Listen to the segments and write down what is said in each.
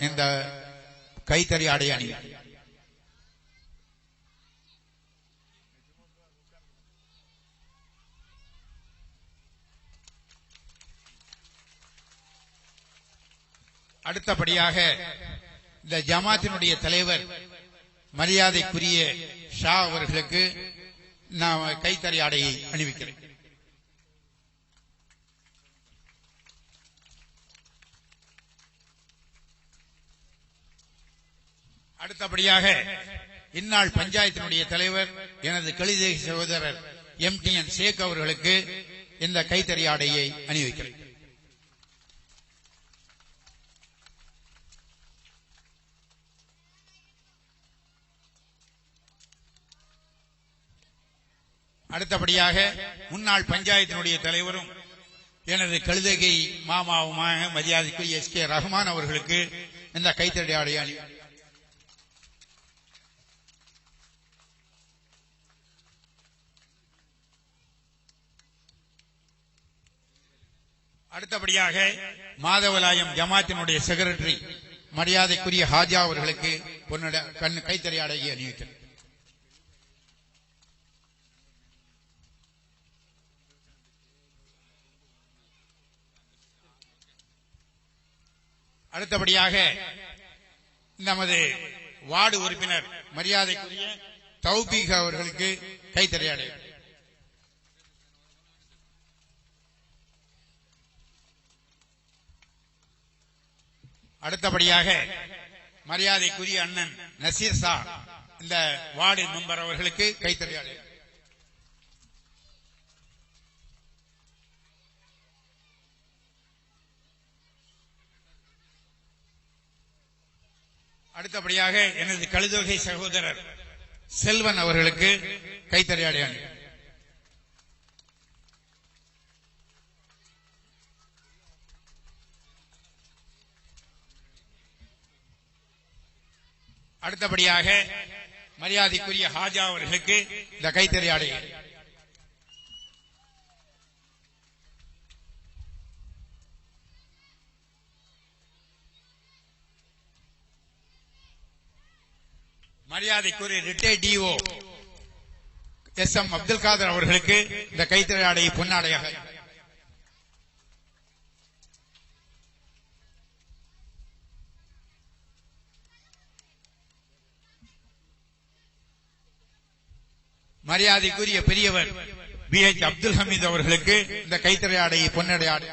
இந்த கைத்தறி ஆடை அணி. அடுத்தபடியாக இந்த ஜமாத்தினுடைய தலைவர் மரியாதைக்குரிய ஷா அவர்களுக்கு நான் கைத்தறி ஆடையை அணிவிக்கிறேன். அடுத்தபடியாக இந்நாள் பஞ்சாயத்தினுடைய தலைவர் எனது கலிதேக சகோதரர் MTN ஷேக் அவர்களுக்கு இந்த கைத்தறி ஆடையை அணிவிக்கிறேன். அடுத்தபடியாக முன்னாள் பஞ்சாயத்தினுடைய தலைவரும் எனது கழுதகை மாமாவுமாக மரியாதைக்குரிய SK ரஹ்மான் அவர்களுக்கு இந்த கைத்தறி ஆடை அணி. அடுத்தபடியாக மாதவலாயம் ஜமாத்தினுடைய செக்ரட்டரி மரியாதைக்குரிய ஹாஜா அவர்களுக்கு கைத்தறி ஆடையை அணிவிக்கிறேன். அடுத்தபடியாக நமது வார்டு உறுப்பினர் மரியாதைக்குரிய தௌபீக் அவர்களுக்கு கைத்தறி ஆடை. அடுத்தபடியாக மரியாதைக்குரிய அண்ணன் நசீர் சா இந்த வார்டு மெம்பர் அவர்களுக்கு கைத்தறி ஆடை. அடுத்தபடியாக எனது கழுதொகை சகோதரர் செல்வன் அவர்களுக்கு கைத்தறி ஆடை அணி. அடுத்தபடியாக மரியாதைக்குரிய ஹாஜா அவர்களுக்கு இந்த கைத்தறி ஆடை. மரியாதைக்குரிய retired DO SM Abdul Kader அவர்களுக்கு இந்த கைத்தறி ஆடையை பொன்னாடையாக. மரியாதைக்குரிய பெரியவர் BH அப்துல் ஹமீத் அவர்களுக்கு இந்த கைத்தறி ஆடையை பொன்னடை ஆடை.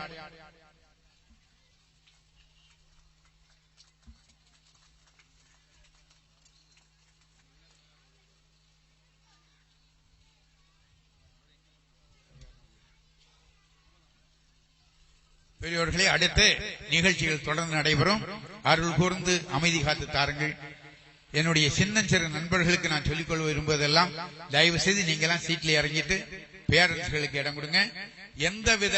பெரியவர்களே, அடுத்து நிகழ்ச்சிகள் தொடர்ந்து நடைபெறும். அருள் கூர்ந்து அமைதி காத்து தாருங்கள். என்னுடைய சின்னஞ்சிறு நண்பர்களுக்கு நான் சொல்லிக் கொள்ள விரும்புவதெல்லாம், தயவு செய்து நீங்க எல்லாம் சீட்ல இறங்கிட்டு பேரண்ட்ஸ்களுக்கு இடம் கொடுங்க, எந்தவித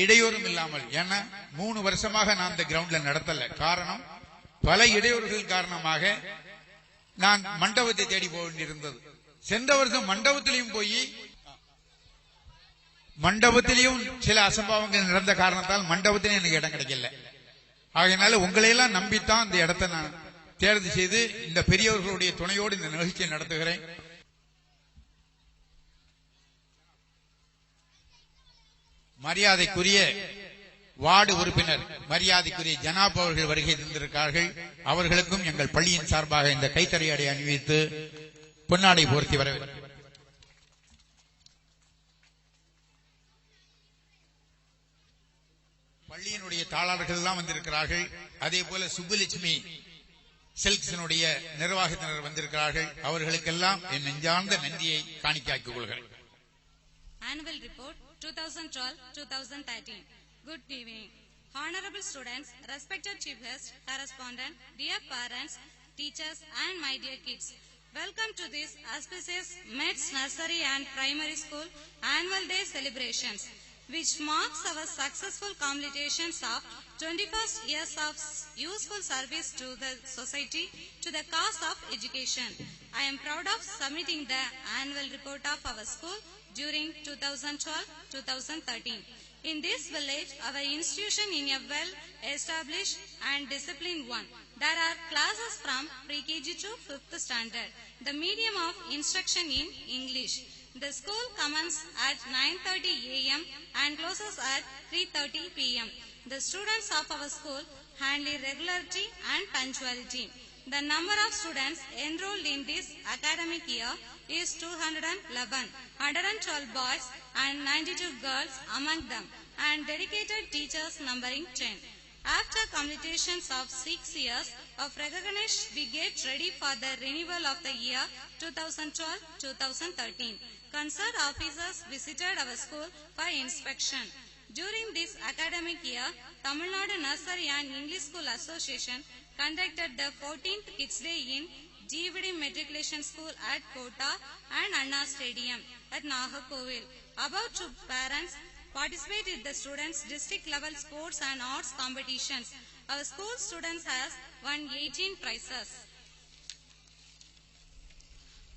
இடையூறும் இல்லாமல். ஏன்னா 3 வருஷமாக நான் இந்த கிரவுண்ட்ல நடத்தல. காரணம், பல இடையூறுகள் காரணமாக நான் மண்டபத்தை தேடி போக வேண்டியிருந்தது. சென்ற வருஷம் மண்டபத்திலையும் போய் மண்டபத்திலையும் சில அசம்பாவங்கள் நடந்த காரணத்தால் மண்டபத்திலையும் எனக்கு இடம் கிடைக்கல. ஆகையினால உங்களையெல்லாம் நம்பித்தான் இந்த இடத்தை நான் தேர்வு செய்து இந்த பெரியவர்களுடைய துணையோடு இந்த நிகழ்ச்சியை நடத்துகிறேன். மரியாதைக்குரிய வார்டு உறுப்பினர் மரியாதைக்குரிய ஜனாப் அவர்கள் வருகை தந்திருக்கிறார்கள். அவர்களுக்கும் எங்கள் பள்ளியின் சார்பாக இந்த கைத்தறி ஆடை அணிவித்து பொன்னாடை போர்த்தி வரவேற்கிறேன். பள்ளியினுடைய தாளாளர்கள் எல்லாம் வந்திருக்கிறார்கள். அதே போல சுப்புலட்சுமி சில்க்ஸினுடைய நிர்வாகத்தினர் வந்திருக்கிறார்கள். அவர்களுக்கெல்லாம் என் நெஞ்சார்ந்த நன்றியை காணிக்காக்கிக் கொள்கிறேன். Annual Report 2012-2013. Good evening. Honorable students, respected chief guest, correspondent, dear parents, teachers and my dear kids. Welcome to this auspicious METS Nursery and Primary School Annual Day celebrations, which marks our successful completions of 21st years of useful service to the society to the cause of education. I am proud of submitting the annual report of our school during 2012-2013. In this village, our institution is a well-established and disciplined one. There are classes from pre-KG to 5th standard. The medium of instruction in English. The school commences at 9:30 a.m. and closes at 3:30 p.m. The students of our school handle regularity and punctuality. The number of students enrolled in this academic year is 211, 112 boys and 92 girls among them, and dedicated teachers numbering 10. After completion of 6 years of recognition, we get ready for the renewal of the year 2012-2013. Concerned officers visited our school for inspection. During this academic year, Tamil Nadu Nursery and English School Association conducted the 14th Kids Day in GVD Matriculation School at Kota and Anna Stadium at Nagarkovil. About 2 parents participated in the students' district level sports and arts competitions. Our school students has won 18 prizes.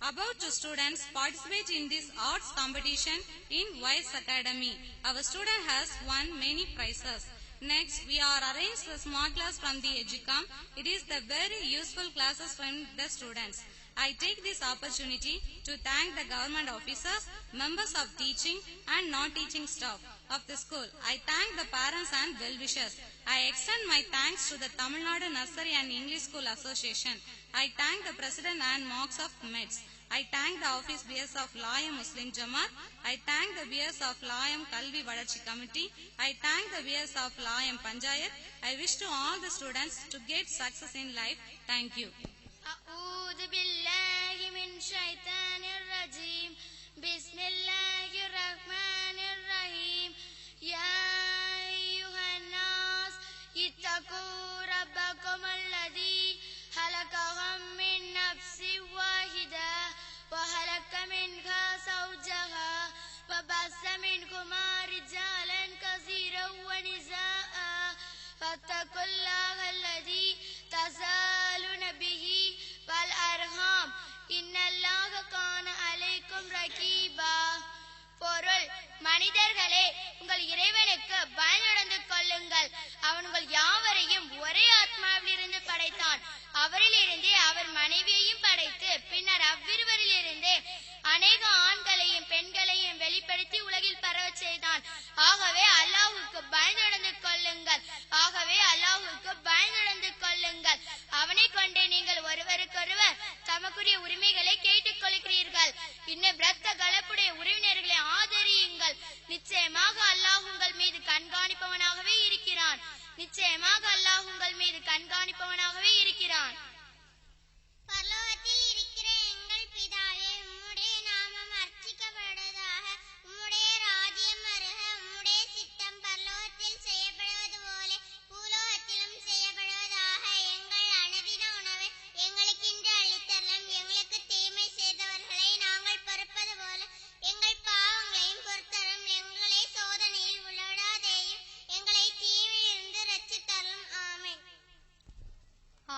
About 2 students participate in this arts competition in Wise Academy. Our student has won many prizes. Next, we are arranged the smart class from the Educom. It is the very useful classes from the students. I take this opportunity to thank the government officers, members of teaching and non-teaching staff of the school. I thank the parents and well-wishers. I extend my thanks to the Tamil Nadu Nursery and English School Association. I thank the President and Monks of MEDS. I thank the Office BS of Layam Muslim Jamaat. I thank the BS of Layam Kalvi Vadachi Committee. I thank the BS of Layam Panchayat. I wish to all the students to get success in life. Thank you. أعوذ بالله من الشيطان الرجيم بسم الله الرحمن الرحيم يا أيها الناس اتقوا ربكم الذي خلقكم من نفس واحدة وخلق منها زوجها وبث منهما رجالا كثيرا ونساء فاتقوا الله الذي تساءلون به والأرحام إن الله كان عليكم رقيبا. பொருள், மனிதர்களே, உங்கள் இறைவனுக்கு பயந்து கொள்ளுங்கள். அவன் உங்கள் யாவரையும் ஒரே ஆத்மாவிலிருந்து படைத்தான். அவரிலிருந்தே அவர் மனைவியையும் படைத்து பின்னர் அவ்விருவரிலிருந்தே அநேக ஆண்களையும் பெண்களையும் வெளிப்படுத்தி உலகில் பரவச் செய்தான். ஆகவே அல்லாஹ்வுக்கு பயந்து கொள்ளுங்கள். அவனை கொண்டே நீங்கள் ஒருவருக்கொருவர் தமக்குரிய உரிமைகளை கேட்டுக் கொள்கிறீர்கள். இன்னும் இரத்த கலப்புடைய உறவினர்களை ஆதரியுங்கள். நிச்சயமாக அல்லாஹ் உங்கள் மீது கண்காணிப்பவனாகவே இருக்கிறான். பரலோகத்தில் இருக்கிற எங்கள் பிதாவே, உம்முடைய நாமம் அர்ச்சிக்கப்படுவதாக. உம்முடைய ராஜ்யம் வருக. உம்முடைய சித்தம் பரலோகத்தில் செய்யப்படுவது போல பூலோகத்திலும் செய்யப்படுவதாக. எங்கள் அனுதின உணவை எங்களுக்கு இன்று அளித்தரலும். எங்களுக்கு தீமை செய்தவர்களை நாங்கள் பொறுப்பது போல எங்கள் பாவங்களையும் பொறுத்தரும். எங்களை சோதனையில் விழவிடாதேயும். எங்களை தீமையிலிருந்து ரட்சித்தரலும். ஆமென்.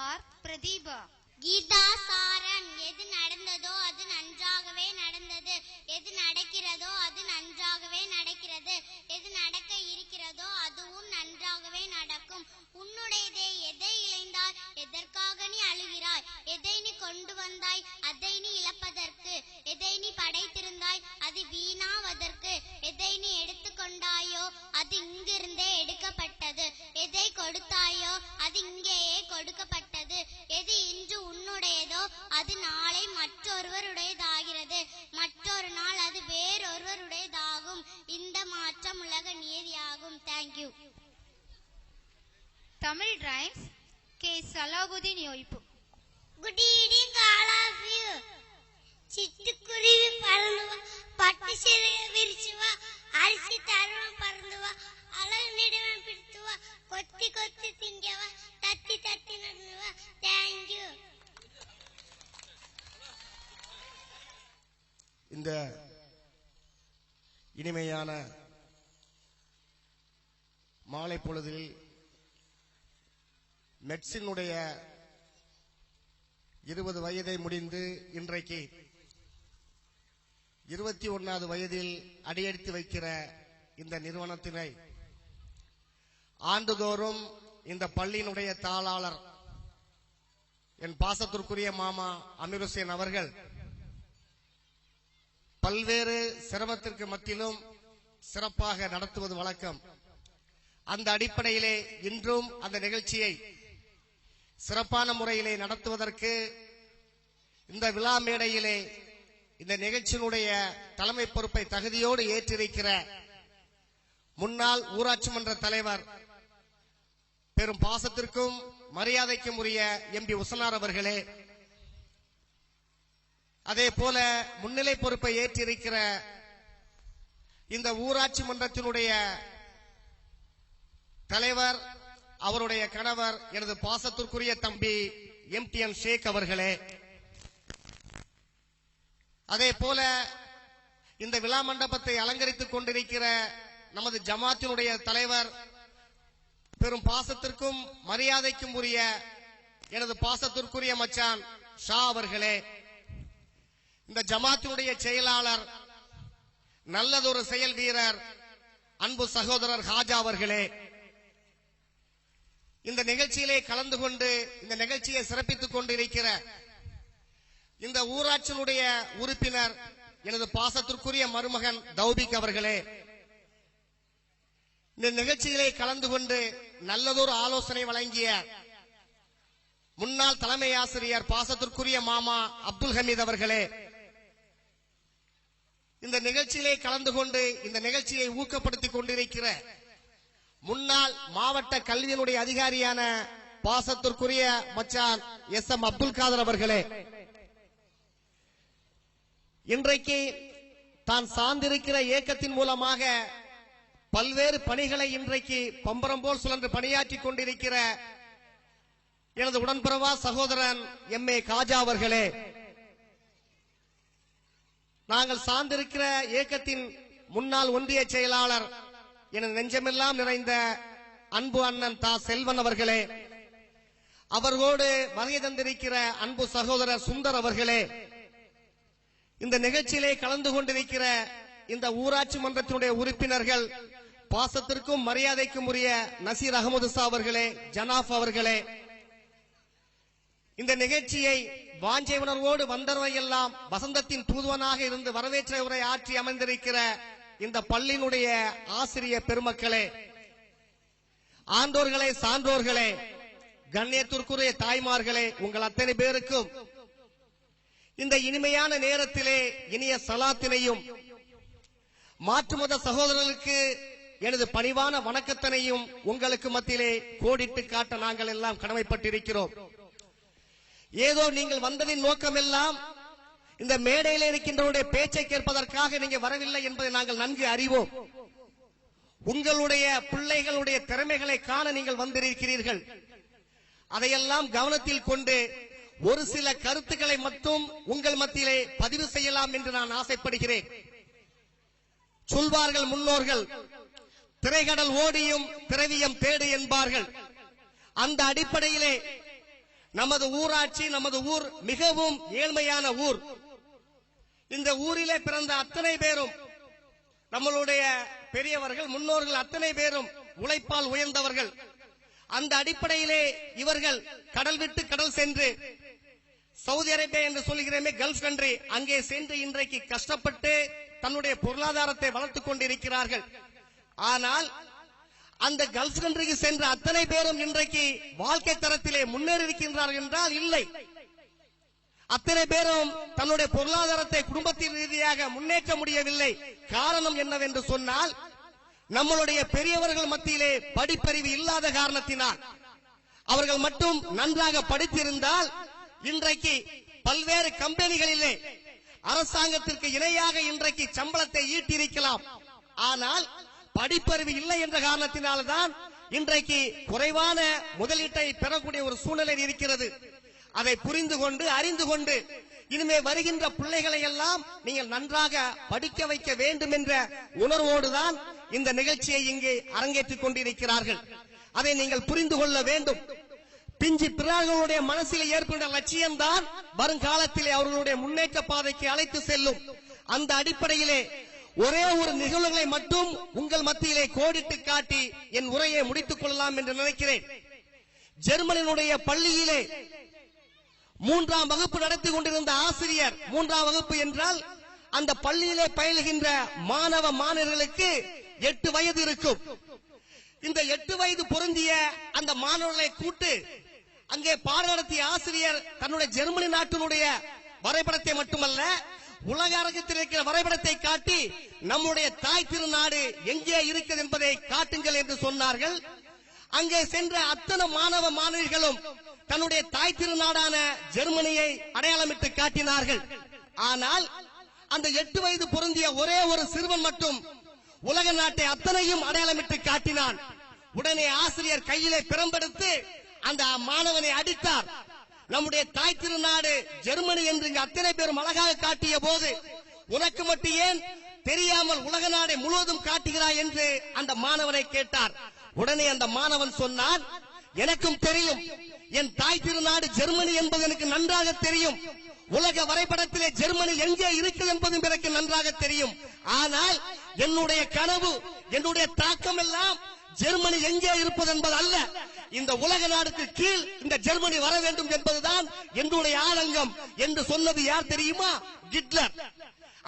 ஆர் பிரதீபா. கீதா சாரன். எது நடந்ததோ அது நன்றாகவே நடந்தது. எது நடக்கிறதோ அது நன்றாகவே நடக்கிறது. எது நடக்க இருக்கிறதோ அதுவும் நன்றாகவே நடக்கும். உன்னுடையதே எதை இழந்தாய்? எதற்காக நீ அழுகிறாய்? எதை நீ கொண்டு வந்தாய்? அதை நீ இழப்பதற்கு. எதை நீ படைத்திருந்தாய்? அது வீணாவதற்கு. எதை நீ எடுத்துக்கொண்டாயோ அது இங்கிருந்தே எடுக்கப்பட்டது. எதை கொடுத்தாயோ அது இங்கேயே கொடுக்கப்பட்டது. எது இன்று உன்னுடையதோ அது நாளை மற்றொருவருடையதாகிறது. மற்றொரு நாள் அது வேறொருவருடையதாகும். இந்த மாற்றம் உலக நீதியாகும். Thank you. Tamil rhymes K Salahuddin யோய்ப்பு. Good evening all of you. சிட்டுக்குருவி பறந்துவா, பட்டு சிறக விரிச்சுவா, அரிசி தருவம் பறந்துவா, அழகு நெடுவன் பிடித்துவா, கொத்தி கொத்தி திங்கவா, தத்தி தத்தி நடந்துவா. தேங்க்யூ. இந்த இனிமையான மாலை பொழுதில் மெட்ஸினுடைய 20 வயதை முடிந்து இன்றைக்கு 21வது வயதில் அடியெடுத்து வைக்கிற இந்த நிறுவனத்தினை ஆண்டுதோறும் இந்த பள்ளியினுடைய தாளாளர் என் பாசத்திற்குரிய மாமா அமீர் ஹுசைன் அவர்கள் பல்வேறு சிரமத்திற்கு மத்தியிலும் சிறப்பாக நடத்துவது வழக்கம். அந்த அடிப்படையிலே இன்றும் அந்த நிகழ்ச்சியை சிறப்பான முறையிலே நடத்துவதற்கு இந்த விழா மேடையிலே இந்த நிகழ்ச்சியினுடைய தலைமை பொறுப்பை தகுதியோடு ஏற்றிருக்கிற முன்னாள் ஊராட்சி மன்ற தலைவர் பெரும் பாசத்திற்கும் மரியாதைக்கும் உரிய எம்பி உசனார் அவர்களே, அதே போல முன்னிலை பொறுப்பை ஏற்றிருக்கிற இந்த ஊராட்சி மன்றத்தினுடைய தலைவர், அவருடைய கணவர், எனது பாசத்திற்குரிய தம்பி எம்டிஎன் ஷேக் அவர்களே, அதே போல இந்த விழா மண்டபத்தை அலங்கரித்துக் கொண்டிருக்கிற நமது ஜமாத்தினுடைய தலைவர், பெரும் பாசத்திற்கும் மரியாதைக்கும் உரிய எனது பாசத்திற்குரிய மச்சான் ஷா அவர்களே, இந்த ஜமாத்தினுடைய செயலாளர், நல்லதொரு செயல் வீரர் அன்பு சகோதரர் ஹாஜா அவர்களே, இந்த நிகழ்ச்சியிலே கலந்து கொண்டு இந்த நிகழ்ச்சியை சிறப்பித்துக் கொண்டிருக்கிற இந்த ஊராட்சியினுடைய உறுப்பினர் எனது பாசத்திற்குரிய மருமகன் தௌபிக் அவர்களே, இந்த நிகழ்ச்சியிலே கலந்து கொண்டு நல்லதொரு ஆலோசனை வழங்கிய முன்னாள் தலைமை ஆசிரியர் பாசத்திற்குரிய மாமா அப்துல் ஹமீத் அவர்களே, இந்த நிகழ்ச்சியிலே கலந்து கொண்டு இந்த நிகழ்ச்சியை ஊக்கப்படுத்திக் கொண்டிருக்கிற முன்னாள் மாவட்ட கல்வியினுடைய அதிகாரியான பாசத்திற்குரிய மச்சான் எஸ்.எம். அப்துல் காதர் அவர்களே, இன்றைக்கு தான் சார்ந்திருக்கிற இயக்கத்தின் மூலமாக பல்வேறு பணிகளை இன்றைக்கு பம்பரம் போல் சுழன்று பணியாற்றிக் கொண்டிருக்கிற எனது உடன்பிறவா சகோதரன் எம்.ஏ. காஜா அவர்களே, நாங்கள் சார்ந்திருக்கிற இயக்கத்தின் முன்னாள் ஒன்றிய செயலாளர் எனது நெஞ்சமெல்லாம் நிறைந்த அன்பு அண்ணன் தா செல்வன் அவர்களே, அவர்களோடு வருகை தந்திருக்கிற அன்பு சகோதரர் சுந்தர் அவர்களே, இந்த நிகழ்ச்சியிலே கலந்து கொண்டிருக்கிற இந்த ஊராட்சி மன்றத்தினுடைய உறுப்பினர்கள், பாசத்திற்கும் மரியாதைக்கும் உரிய நசீர் அகமது சா அவர்களே, ஜனாப் அவர்களே, இந்த நிகழ்ச்சியை வாஞ்சை உணர்வோடு வந்தவரையெல்லாம் வசந்தத்தின் தூதுவனாக இருந்து வரவேற்ற உரை ஆற்றி அமர்ந்திருக்கிற இந்த பள்ளியினுடைய ஆசிரியர் பெருமக்களே, ஆண்டோர்களே, சான்றோர்களே, கண்ணியத்திற்குரிய தாய்மார்களே, உங்கள் அத்தனை பேருக்கும் இந்த இனிமையான நேரத்திலே இனிய சலாத்தினையும் மாற்று மத சகோதரர்களுக்கு எனது பணிவான வணக்கத்தினையும் உங்களுக்கு மத்தியிலே கோடிட்டு காட்ட நாங்கள் எல்லாம் கடமைப்பட்டிருக்கிறோம். ஏதோ நீங்கள் வந்ததின் நோக்கம் எல்லாம் இந்த மேடையில் இருக்கின்றவருடைய பேச்சை கேட்பதற்காக நீங்க வரவில்லை என்பதை நாங்கள் நன்கு அறிவோம். உங்களுடைய பிள்ளைகளுடைய திறமைகளை காண நீங்கள் வந்திருக்கிறீர்கள். அதையெல்லாம் கவனத்தில் கொண்டு ஒரு சில கருத்துக்களை மட்டும் உங்கள் மத்தியிலே பதிவு செய்யலாம் என்று நான் ஆசைப்படுகிறேன். சொல்வார்கள் முன்னோர்கள், திரைகடல் ஓடியும் திரவியம் தேடு என்பார்கள். அந்த அடிப்படையிலே நமது ஊராட்சி, நமது ஊர் மிகவும் ஏழ்மையான ஊர். இந்த ஊரிலே பிறந்த அத்தனை பேரும் நம்மளுடைய பெரியவர்கள், முன்னோர்கள் அத்தனை பேரும் உழைப்பால் உயர்ந்தவர்கள். அந்த அடிப்படையிலே இவர்கள் கடல் விட்டு கடல் சென்று, சவுதி அரேபியா என்று சொல்கிறேமே, கல்ஃப் கண்ட்ரி, அங்கே சென்று இன்றைக்கு கஷ்டப்பட்டு தன்னுடைய பொருளாதாரத்தை வளர்த்துக் கொண்டிருக்கிறார்கள். ஆனால் அந்த கல்ஃப் கண்ட்ரிக்கு சென்ற அத்தனை பேரும் இன்றைக்கு வாழ்க்கை தரத்திலே முன்னேறி இருக்கின்றார்கள் என்றால் இல்லை. அத்தனை பேரும் தன்னுடைய பொருளாதாரத்தை குடும்பத்தின் ரீதியாக முன்னேற்ற முடியவில்லை. காரணம் என்னவென்று சொன்னால், நம்மளுடைய பெரியவர்கள் மத்தியிலே படிப்பறிவு இல்லாத காரணத்தினால். அவர்கள் மட்டும் நன்றாக படித்திருந்தால் இன்றைக்கு பல்வேறு கம்பெனிகளிலே அரசாங்கத்திற்கு இணையாக இன்றைக்கு சம்பளத்தை ஈட்டியிருக்கலாம். ஆனால் படிப்பறிவு இல்லை என்ற காரணத்தினால்தான் இன்றைக்கு குறைவான முதலீட்டை பெறக்கூடிய ஒரு சூழ்நிலை இருக்கிறது. அதை புரிந்து கொண்டு அறிந்து கொண்டு இனிமே வருகின்ற பிள்ளைகளை எல்லாம் நீங்கள் நன்றாக படிக்க வைக்க வேண்டும் என்ற உணர்வோடுதான் இந்த நிகழ்ச்சியை இங்கே அரங்கேற்றிக் கொண்டிருக்கிறார்கள். அதை நீங்கள் புரிந்து கொள்ள வேண்டும். பிஞ்சு பிறார்களுடைய மனசில் ஏற்பட்ட லட்சியம்தான் வருங்காலத்திலே அவர்களுடைய முன்னேற்ற பாதைக்கு அழைத்து செல்லும். அந்த அடிப்படையிலே ஒரே ஒரு நிகழ்வுகளை மட்டும் உங்கள் மத்தியிலே கோடிட்டு காட்டி என் உரையை முடித்துக் கொள்ளலாம் என்று நினைக்கிறேன். ஜெர்மனியினுடைய பள்ளியிலே 3ஆம் வகுப்பு நடத்தி கொண்டிருந்த ஆசிரியர், 3ஆம் வகுப்பு என்றால் அந்த பள்ளியிலே பயிலுகின்ற மாணவ மாணவர்களுக்கு 8 வயது இருக்கும். இந்த 8 வயது பொருந்திய அந்த மாணவர்களை கூட்டு அங்கே பாடம் நடத்திய ஆசிரியர் தன்னுடைய ஜெர்மனி நாட்டினுடைய வரைபடத்தை மட்டுமல்ல, உலக அரங்கத்தில் இருக்கிற வரைபடத்தை காட்டி நம்முடைய தாய் திருநாடு எங்கே இருக்கிறது என்பதை காட்டுங்கள் என்று சொன்னார்கள். அங்கே சென்ற அத்தனை மாணவ மாணவிகளும் தன்னுடைய தாய் திருநாடான ஜெர்மனியை அடையாளமிட்டு காட்டினார்கள். ஆனால் அந்த 8 வயது பொருந்திய ஒரே ஒரு சிறுவன் மட்டும் உலக நாட்டை அத்தனையும் அடையாளமிட்டு காட்டினான். உடனே ஆசிரியர் கையிலே பிரம்பெடுத்து அந்த மாணவனை அடித்தார். நம்முடைய தாய் திருநாடு ஜெர்மனி என்று இங்கு அத்தனை பேரும் அழகாக காட்டிய போது உனக்கு மட்டும் ஏன் தெரியாமல் உலக நாடை முழுவதும் காட்டுகிறாய் என்று அந்த மாணவனை கேட்டார். உடனே அந்த மாணவன் சொன்னான், எனக்கும் தெரியும், என் தாய் திருநாடு ஜெர்மனி என்பது எனக்கு நன்றாக தெரியும். உலக வரைபடத்திலே ஜெர்மனி எங்கே இருக்குது என்பதும் எனக்கு நன்றாக தெரியும். ஆனால் என்னுடைய கனவு, என்னுடைய தாக்கம் எல்லாம் ஜெர்மனி எங்கே இருப்பது என்பது அல்ல, இந்த உலக நாடுக்கு கீழ் இந்த ஜெர்மனி வர வேண்டும் என்பதுதான் என்னுடைய ஆதங்கம் என்று சொன்னது யார் தெரியுமா? ஹிட்லர்.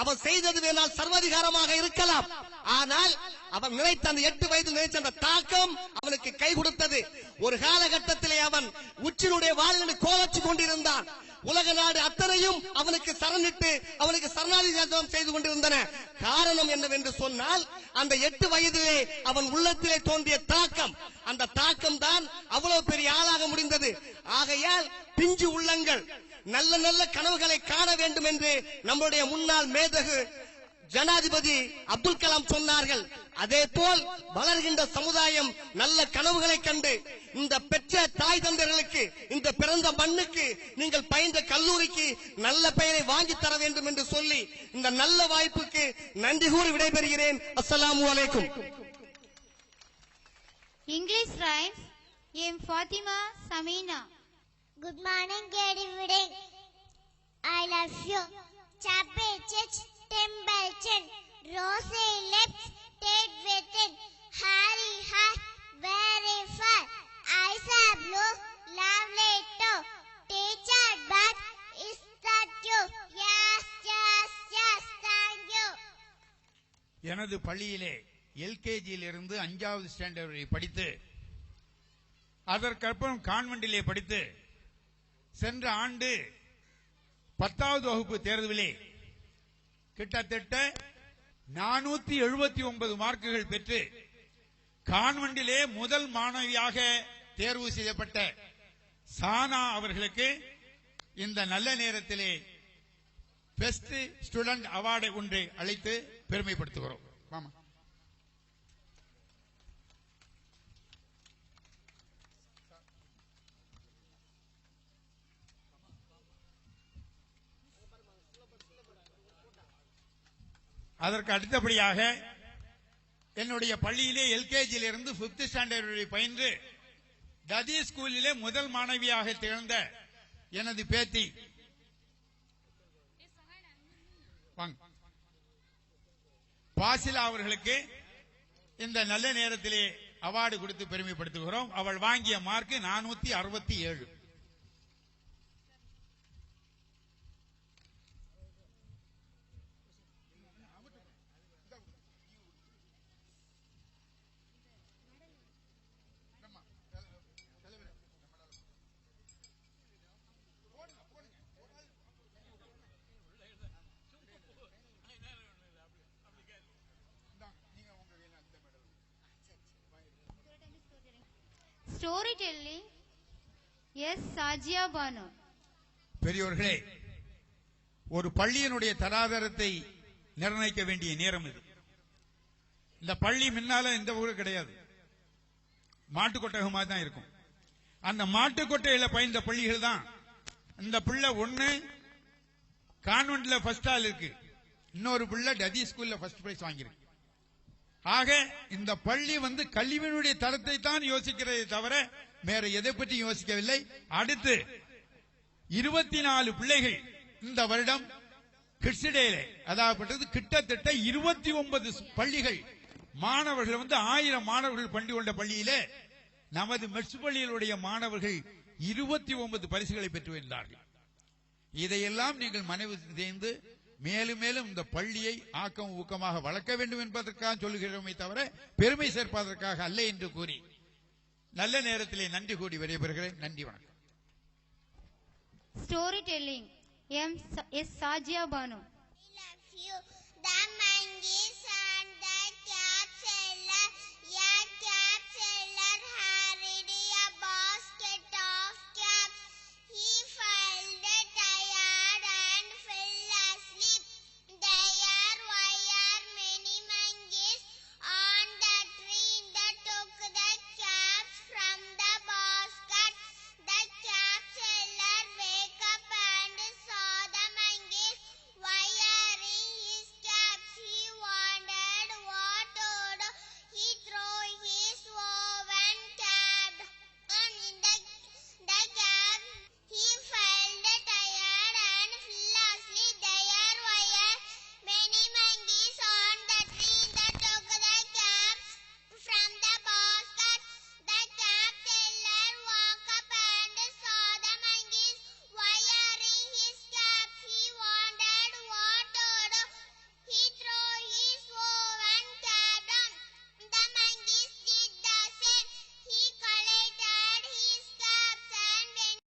அவன் செய்தது வேணால் சர்வாதிகாரமாக இருக்கலாம், ஆனால் அவன் நினைத்த அந்த 8 வயதில் நினைச்ச அந்த தாக்கம் அவனுக்கு கை கொடுத்தது. ஒரு காலகட்டத்திலே அவன் உச்சினுடைய வாளில் கோலச்சு கொண்டிருந்தான். உலக நாடு அத்தனையும் அவனுக்கு சரணிட்டு அவனுக்கு சரணாதிகாரம் செய்து கொண்டிருந்தன. காரணம் என்னவென்று சொன்னால், அந்த 8 வயதிலே அவன் உள்ளத்திலே தோன்றிய தாக்கம், அந்த தாக்கம் தான் அவ்வளவு பெரிய ஆளாக முடிந்தது. ஆகையால் பிஞ்சு உள்ளங்கள் நல்ல நல்ல கனவுகளை காண வேண்டும் என்று நம்முடைய முன்னாள் மேதகு ஜனாதிபதி அப்துல் கலாம் சொன்னார்கள். அதே போல் வளர்கின்ற சமுதாயம் நல்ல கனவுகளை கண்டு இந்த பெற்ற தாய் தந்தையர்களுக்கு, இந்த பிறந்த மண்ணுக்கு, நீங்கள் பயின்ற கல்லூரிக்கு நல்ல பெயரை வாங்கி தர வேண்டும் என்று சொல்லி இந்த நல்ல வாய்ப்புக்கு நன்றி கூறி விடைபெறுகிறேன். அஸ்ஸலாமு அலைக்கும். English rhymes. M. Fatima Samina. Good morning, everybody. I love you. Chape chich, Templeton, Rose lips, Ted written, Harry heart, very far. Eyes are blue, lovely too. Teacher, but is that you? Yes, yes, yes, thank you. எனது பள்ளியிலே எல்கேஜியிலிருந்து 5வது standard வரை படித்து, அதற்கப்புறம் கான்வென்டிலே படித்து, சென்ற ஆண்டு 10வது வகுப்பு தேர்விலே கிட்டத்தட்ட 479 மார்க்குகள் பெற்று கான்வென்டிலே முதல் மாணவியாக தேர்வு செய்யப்பட்ட சானா அவர்களுக்கு இந்த நல்ல நேரத்திலே பெஸ்ட் ஸ்டூடெண்ட் அவார்டு ஒன்றை அளித்து பெருமைப்படுத்துகிறோம். மாமா அதற்கு அடுத்தபடியாக என்னுடைய பள்ளியிலே எல்கேஜியிலிருந்து 5th ஸ்டாண்டர்ட் வரை பயின்று டதி ஸ்கூலிலே முதல் மாணவியாக திகழ்ந்த எனது பேத்தி பாசிலா அவர்களுக்கு இந்த நல்ல நேரத்திலே அவார்டு கொடுத்து பெருமைப்படுத்துகிறோம். அவள் வாங்கிய mark 467. Storytelling. Yes, Sajia Banu. பெரியோர்களே, ஒரு பள்ளியினுடைய தராதரத்தை நிர்ணயிக்க வேண்டிய நேரம் இது. இந்த பள்ளி முன்னால இந்த ஊரு கிடையாது, மாட்டுக்கொட்டகமா தான் இருக்கும். அந்த மாட்டுக்கொட்டையில பயின்ற பள்ளிகள் தான் இந்த பிள்ளை ஒண்ணு கான்வென்ட்ல ஃபர்ஸ்ட் ஆள் இருக்கு, இன்னொரு பிள்ளை டதி ஸ்கூல்ல ஃபர்ஸ்ட் பிரைஸ் வாங்கியிருக்கு. ஆக இந்த பள்ளி கல்வியினுடைய தரத்தை தான் யோசிக்கிறதே தவிர வேற எதை பற்றி யோசிக்கவில்லை. அடுத்து 24 பிள்ளைகள் இந்த வருடம் கிட்ஸ்டேல அதாவது கிட்டத்தட்ட 29 பள்ளிகள் மாணவர்கள் 1000 மாணவர்கள் பள்ளி கொண்ட பள்ளியிலே நமது மெட்ஸ் பள்ளிகளுடைய மாணவர்கள் 29 பரிசுகளை பெற்று வந்தார்கள். இதையெல்லாம் நீங்கள் மனைவி செய்து மேலும் மேலும் இந்த பள்ளியை ஆக்கம் ஊக்கமாக வளர்க்க வேண்டும் என்பதற்காக சொல்லுகிறோமே தவிர பெருமை சேர்ப்பதற்காக அல்ல என்று கூறி நல்ல நேரத்திலே நன்றி கூடி விடைபெறுகிறேன். நன்றி, வணக்கம். Story telling. M. S. Sajia Banu. I love you. The monkeys